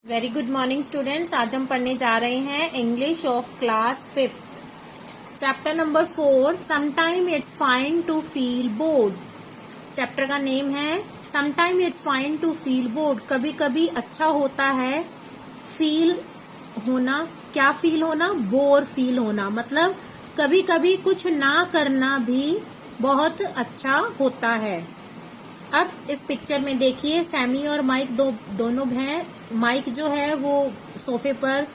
Very good morning students. आज हम पढ़ने जा रहे हैं English of class 5th chapter number 4 sometime it's fine to feel bored. Chapter का नेम है sometime it's fine to feel bored. कभी कभी अच्छा होता है फील होना। क्या फील होना? बोर फील होना। मतलब कभी कभी कुछ ना करना भी बहुत अच्छा होता है। अब इस पिक्चर में देखिए सैमी और माइक दोनों हैं। माइक जो है वो सोफे पर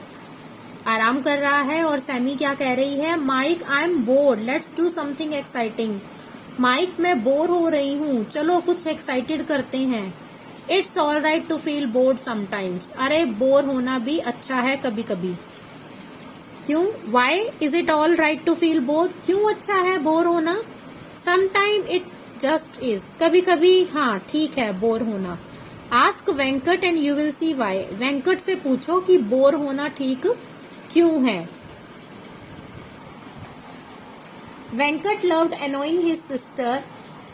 आराम कर रहा है और सैमी क्या कह रही है? Mike I am bored, let's do something exciting. Mike मैं बोर हो रही हूँ, चलो कुछ एक्साइटेड करते हैं। It's all right to feel bored sometimes. अरे बोर होना भी अच्छा है कभी कभी। क्यों? Why is it all right to feel bored? क्यों अच्छा है बोर होना? Sometime it just is. कभी कभी हाँ ठीक है बोर होना। Ask Venkat and you will see Y. Venkat से पूछो कि बोर होना ठीक क्यों है। Venkat loved annoying his sister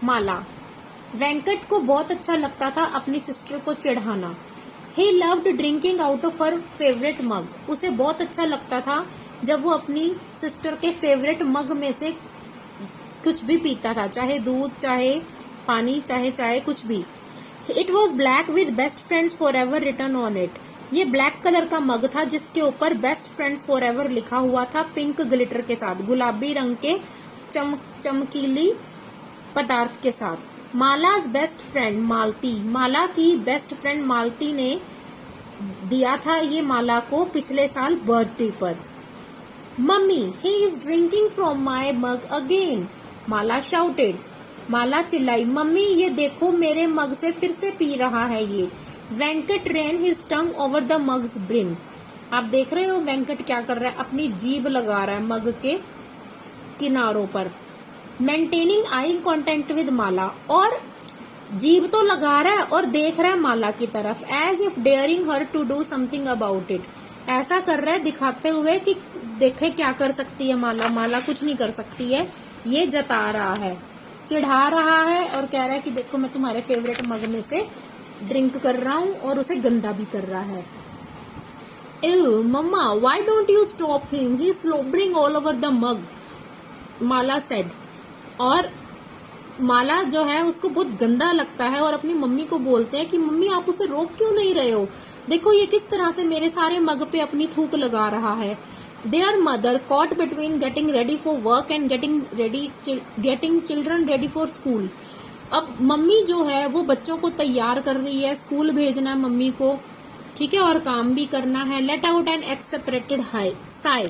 Mala. Venkat को बहुत अच्छा लगता था अपनी सिस्टर को चिढ़ाना। He loved drinking out of her favourite mug. उसे बहुत अच्छा लगता था जब वो अपनी सिस्टर के फेवरेट मग में से कुछ भी पीता था, चाहे दूध, चाहे पानी, चाहे चाय, कुछ भी। It was black with best friends for ever return on it. ये ब्लैक कलर का मग था जिसके ऊपर बेस्ट फ्रेंड्स फॉर एवर लिखा हुआ था, पिंक ग्लिटर के साथ, गुलाबी रंग के चमकीली पदार्थ के साथ। मालाज बेस्ट फ्रेंड मालती। माला की बेस्ट फ्रेंड मालती ने दिया था ये माला को पिछले साल बर्थडे पर। Mummy he is drinking from my mug again, Mala shouted. Mala चिल्लाई, मम्मी ये देखो मेरे मग से फिर से पी रहा है ये। Venkat ran his tongue over the mug's brim. आप देख रहे हो वेंकट क्या कर रहा है? अपनी जीभ लगा रहा है मग के किनारों पर। मेंटेनिंग आई कांटेक्ट विद माला। और जीभ तो लगा रहा है और देख रहा है माला की तरफ, as if daring her to do something about it. ऐसा कर रहा है दिखाते हुए कि देखे क्या कर सकती है माला। माला कुछ नहीं कर सकती है, ये जता रहा है, चिढ़ा रहा है और कह रहा है कि देखो मैं तुम्हारे फेवरेट मग में से ड्रिंक कर रहा हूँ, और उसे गंदा भी कर रहा है। एव mama why don't you stop him, he is slobbering all over the mug, Mala said. और माला जो है उसको बहुत गंदा लगता है और अपनी मम्मी को बोलते हैं कि मम्मी आप उसे रोक क्यों नहीं रहे हो? देखो ये किस तरह से मेरे सारे मग पे अपनी थूक लगा रहा है। Their mother caught between getting ready for work and getting children ready for school. अब मम्मी जो है वो बच्चों को तैयार कर रही है, स्कूल भेजना है मम्मी को, ठीक है, और काम भी करना है। Let out an exasperated sigh.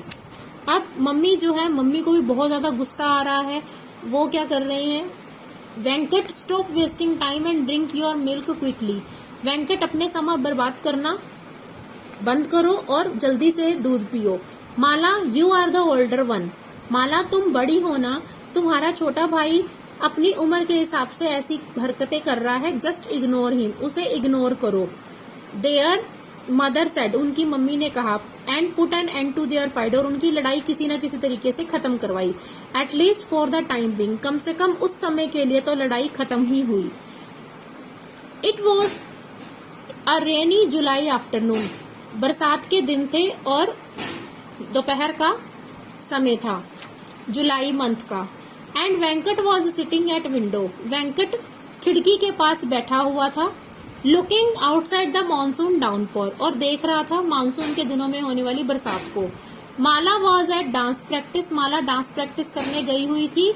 अब मम्मी जो है, मम्मी को भी बहुत ज्यादा गुस्सा आ रहा है। वो क्या कर रहे हैं? Venkat stop wasting time and drink your milk quickly. Venkat अपने समय बर्बाद करना बंद करो और जल्दी से दूध पियो। Mala you are the older one. Mala तुम बड़ी हो ना, तुम्हारा छोटा भाई अपनी उम्र के हिसाब से ऐसी हरकतें कर रहा है, जस्ट इग्नोर हिम, उसे इग्नोर करो। देयर मदर सेड, उनकी मम्मी ने कहा, and put an end to their fight, और उनकी लड़ाई किसी न किसी तरीके से खत्म करवाई। At least for the time being, कम से कम उस समय के लिए तो लड़ाई खत्म ही हुई। It was a rainy July afternoon. बरसात के दिन थे और दोपहर का समय था, जुलाई मंथ का। And Venkat was sitting at window. Venkat खिड़की के पास बैठा हुआ था। Looking outside the monsoon downpour, और देख रहा था मानसून के दिनों में होने वाली बरसात को। Mala was at dance practice. Mala dance practice करने गई हुई थी।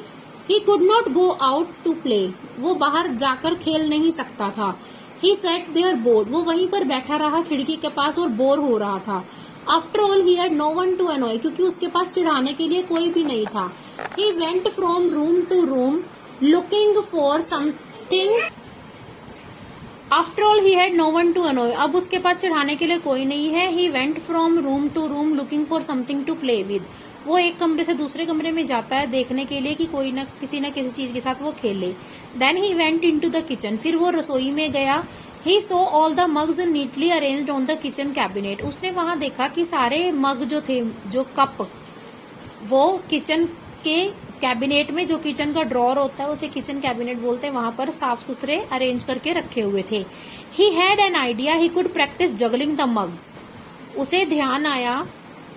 He could not go out to play, वो बाहर जाकर खेल नहीं सकता था। ही सेट देयर बोर्ड, वो वहीं पर बैठा रहा खिड़की के पास और बोर हो रहा था। After all he had no one to annoy, क्योंकि उसके पास चिढ़ाने के लिए कोई भी नहीं था। He went from room to room looking for something. After all he had no one to annoy, अब उसके पास चिढ़ाने के लिए कोई नहीं है। He went from room to room looking for something to play with, वो एक कमरे से दूसरे कमरे में जाता है देखने के लिए कि कोई न किसी चीज के साथ वो खेले। Then he went into the kitchen, फिर वो रसोई में गया। He saw all the mugs neatly arranged on the kitchen cabinet. उसने वहां देखा कि सारे मग जो थे, जो कप, वो किचन के कैबिनेट में, जो किचन का ड्रॉर होता है उसे किचन कैबिनेट बोलते हैं, वहां पर साफ सुथरे अरेंज करके रखे हुए थे। He had an idea he could practice juggling the mugs. उसे ध्यान आया,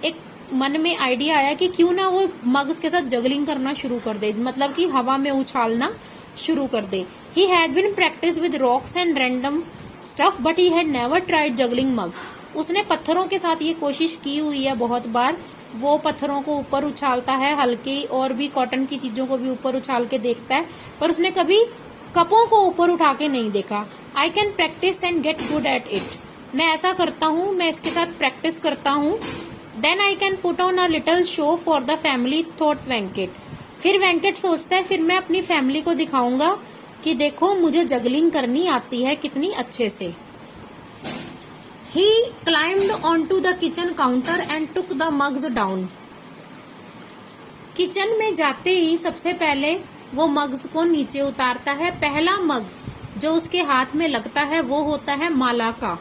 एक मन में आइडिया आया कि क्यों ना वो मग्स के साथ जगलिंग करना शुरू कर दे, मतलब कि हवा में उछालना शुरू कर दे। He had been practice with rocks and random stuff but he had never tried juggling mugs. उसने पत्थरों के साथ ये कोशिश की हुई है बहुत बार, वो पत्थरों को ऊपर उछालता है, हल्की और भी कॉटन की चीजों को भी ऊपर उछाल के देखता है, पर उसने कभी कपों को ऊपर उठा के नहीं देखा। I can practice and get good at it. मैं ऐसा करता हूँ, मैं इसके साथ प्रैक्टिस करता हूँ। Then I can put on a little show for the family, thought Venkat. फिर वेंकट सोचता है, फिर मैं अपनी फैमिली को दिखाऊंगा कि देखो मुझे जगलिंग करनी आती है कितनी अच्छे से। He climbed onto the kitchen counter and took the mugs down. Kitchen में जाते ही सबसे पहले वो मग्स को नीचे उतारता है। पहला मग जो उसके हाथ में लगता है वो होता है माला का।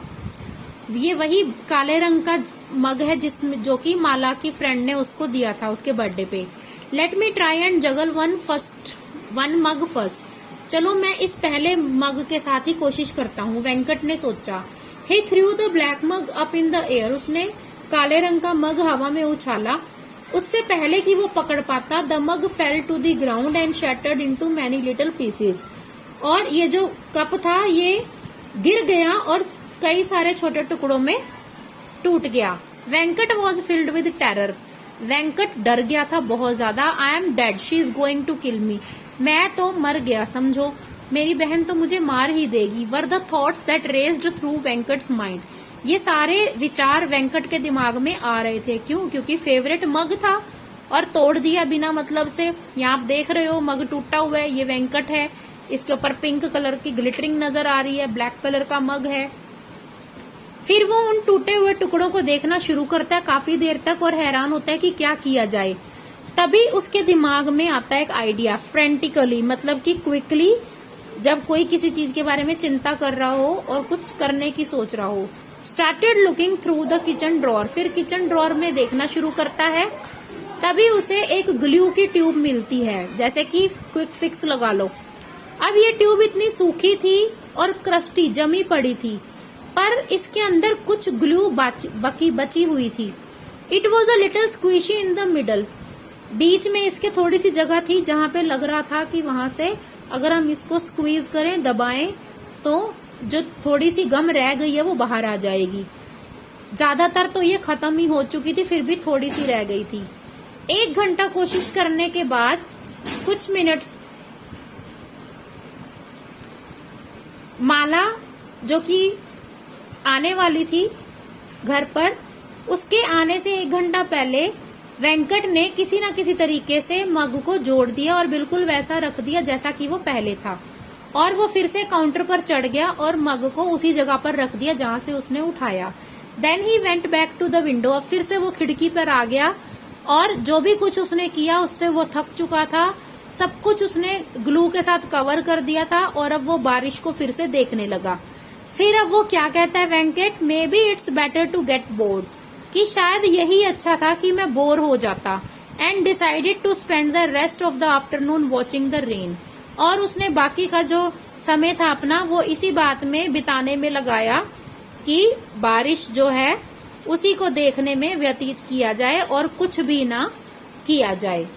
ये वही काले रंग का मग है जिसमें, जो कि माला की फ्रेंड ने उसको दिया था उसके बर्थडे पे। Let me try and juggle one mug first. चलो मैं इस पहले मग के साथ ही कोशिश करता हूँ, वेंकट ने सोचा। He threw the black mug up in the air. उसने काले रंग का मग हवा में उछाला। उससे पहले कि वो पकड़ पाता, the mug fell to the ground and shattered into many little pieces. और ये जो कप था ये गिर गया और कई सारे छोटे टुकड़ों में टूट गया। Venkat was filled with terror. Venkat डर गया था बहुत ज्यादा। I am dead. She is going to kill me. मैं तो मर गया समझो, मेरी बहन तो मुझे मार ही देगी। Were the thoughts that raced through Venkat's mind. ये सारे विचार वेंकट के दिमाग में आ रहे थे। क्यों? क्योंकि फेवरेट मग था और तोड़ दिया बिना मतलब से। यहाँ आप देख रहे हो मग टूटा हुआ है, ये वेंकट है, इसके ऊपर पिंक कलर की ग्लिटरिंग नजर आ रही है, ब्लैक कलर का मग है। फिर वो उन टूटे हुए टुकड़ों को देखना शुरू करता है काफी देर तक और हैरान होता है कि क्या किया जाए। तभी उसके दिमाग में आता है एक आइडिया, फ्रेंटिकली मतलब कि क्विकली, जब कोई किसी चीज के बारे में चिंता कर रहा हो और कुछ करने की सोच रहा हो। Started looking through the kitchen drawer. फिर किचन ड्रॉर में देखना शुरू करता है। तभी उसे एक ग्लू की ट्यूब मिलती है, जैसे कि क्विक फिक्स लगा लो। अब ये ट्यूब इतनी सूखी थी और क्रस्टी जमी पड़ी थी, पर इसके अंदर कुछ ग्लू बची हुई थी। It was a little squishy in the middle. बीच में इसके थोड़ी सी जगह थी जहां पे लग रहा था कि वहां से अगर हम इसको स्क्वीज करें, दबाएं, तो जो थोड़ी सी गम रह गई है वो बाहर आ जाएगी। ज्यादातर तो ये खत्म ही हो चुकी थी, फिर भी थोड़ी सी रह गई थी। 1 घंटा कोशिश करने के बाद कुछ मिनट्स माला जो कि आने वाली थी घर पर, उसके आने से 1 घंटा पहले वेंकट ने किसी न किसी तरीके से मग को जोड़ दिया और बिल्कुल वैसा रख दिया जैसा कि वो पहले था। और वो फिर से काउंटर पर चढ़ गया और मग को उसी जगह पर रख दिया जहां से उसने उठाया। Then he went back to the window. अब फिर से वो खिड़की पर आ गया और जो भी कुछ उसने किया उससे वो थक चुका था। सब कुछ उसने ग्लू के साथ कवर कर दिया था और अब वो बारिश को फिर से देखने लगा। फिर अब वो क्या कहता है Venkat, maybe it's better to get bored, कि शायद यही अच्छा था कि मैं बोर हो जाता। And decided to spend the rest of the afternoon watching the rain. और उसने बाकी का जो समय था अपना वो इसी बात में बिताने में लगाया कि बारिश जो है उसी को देखने में व्यतीत किया जाए और कुछ भी ना किया जाए।